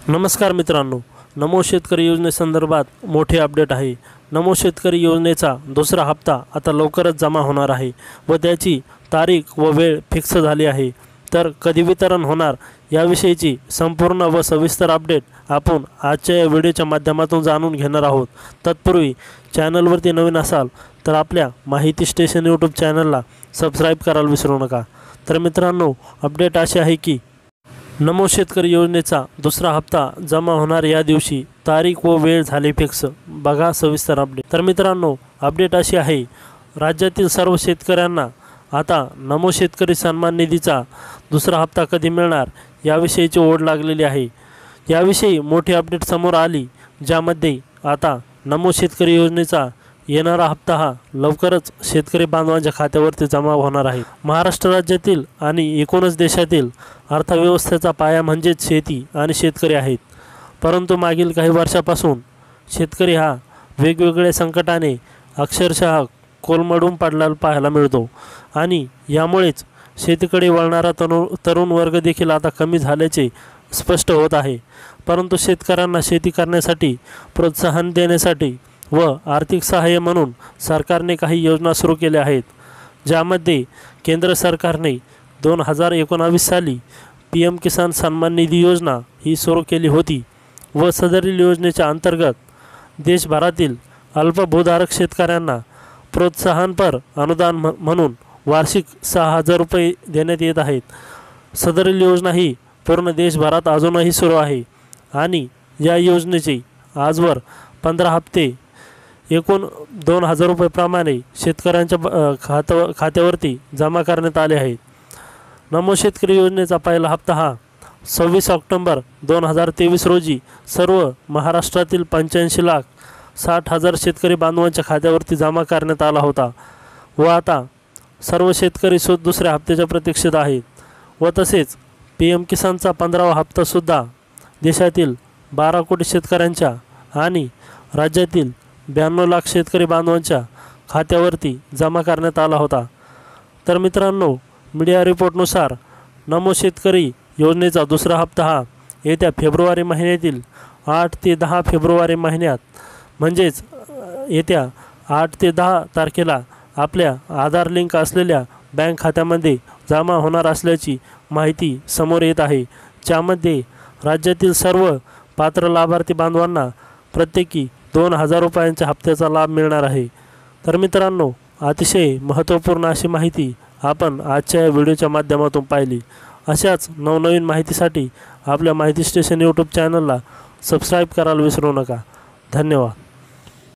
नमस्कार मित्रांनो, नमो शेतकरी योजनेसंदर्भात मोठे अपडेट आहे। नमो शेतकरी योजनेचा दुसरा हप्ता आता लवकरच जमा होणार आहे व त्याची तारीख व वेळ फिक्स झाली आहे। तर कधी वितरण होणार याविषयीची संपूर्ण व सविस्तर अपडेट आपण आजच्या या व्हिडिओच्या माध्यमातून जाणून घेणार आहोत। तत्पूर्वी चॅनलवरती नवीन असाल तर आपल्या माहिती स्टेशन यूट्यूब चॅनलला सबस्क्राईब करायला विसरू नका। तर मित्रांनो, अपडेट अशी आहे की नमो शेतकरी योजनेचा दुसरा हप्ता जमा होणार या दिवशी तारीख व वेळ झाली फिक्स। बघा सविस्तर अपडेट। तर मित्रांनो, अपडेट अशी आहे, राज्यातील सर्व शेतकऱ्यांना आता नमो शेतकरी सन्मान निधीचा दुसरा हप्ता कधी मिळणार याविषयीची ओढ लागलेली आहे। याविषयी मोठी अपडेट समोर आली, ज्यामध्ये आता नमो शेतकरी योजनेचा येणारा हप्ता हा लवकरच शेतकरी बांधवांच्या खात्यावरती जमा होणार आहे। महाराष्ट्र राज्यातील आणि एकूणच देशातील अर्थव्यवस्थेचा पाया म्हणजेच शेती आणि शेतकरी आहेत। परंतु मागील काही वर्षापासून शेतकरी हा वेगवेगळ्या संकटाने अक्षरशः कोलमडून पडलेला पाहायला मिळतो आणि यामुळेच शेतीकडे वळणारा तरुण वर्ग देखील आता कमी झाल्याचे स्पष्ट होत आहे। परंतु शेतकऱ्यांना शेती करण्यासाठी प्रोत्साहन देण्यासाठी व आर्थिक सहाय्य म्हणून सरकारने काही योजना सुरू केल्या आहेत, ज्यामध्ये केंद्र सरकारने 2019 साली PM किसान सन्मान निधी योजना ही सुरू केली होती व सदरील योजनेच्या अंतर्गत देशभरातील अल्पभूधारक शेतकऱ्यांना प्रोत्साहनपर अनुदान म्हणून वार्षिक 6,000 रुपये देण्यात येत आहेत। सदरील योजना ही पूर्ण देशभरात अजूनही सुरू आहे आणि या योजनेचे आजवर 15 हप्ते एकूण 2,000 रुपये प्रमाणे शेतकऱ्यांच्या खात्यावरती जमा करण्यात आले आहेत। नमो शेतकरी योजनेचा पहिला हप्ता हा 26 ऑक्टोबर 2023 रोजी सर्व महाराष्ट्रातील 85,60,000 शेतकरी बांधवांच्या खात्यावरती जमा करण्यात आला होता व आता सर्व शेतकरी दुसऱ्या हप्त्याच्या प्रतीक्षेत आहेत। व तसेच PM किसानचा 15वा हप्तासुद्धा देशातील 12 कोटी शेतकऱ्यांच्या आणि राज्यातील 92 लाख शेतकरी बांधवांच्या खात्यावरती जमा करण्यात आला होता। तर मित्रांनो, मीडिया रिपोर्टनुसार नमो शेतकरी योजनेचा दुसरा हप्ता हा येत्या फेब्रुवारी महिन्यातील 8 ते 10 फेब्रुवारी महिन्यात म्हणजेच येत्या 8 ते 10 तारखेला आपल्या आधार लिंक असलेल्या बँक खात्यामध्ये जमा होणार असल्याची माहिती समोर येत आहे, ज्यामध्ये राज्यातील सर्व पात्र लाभार्थी बांधवांना प्रत्येकी 2,000 रुपयांच्या हप्त्याचा लाभ मिळणार आहे। तर मित्रांनो, अतिशय महत्त्वपूर्ण अशी माहिती आपण आजच्या या व्हिडिओच्या माध्यमातून पाहिली। अशाच नवनवीन माहितीसाठी आपल्या माहिती स्टेशन यूट्यूब चॅनलला सबस्क्राईब करायला विसरू नका। धन्यवाद।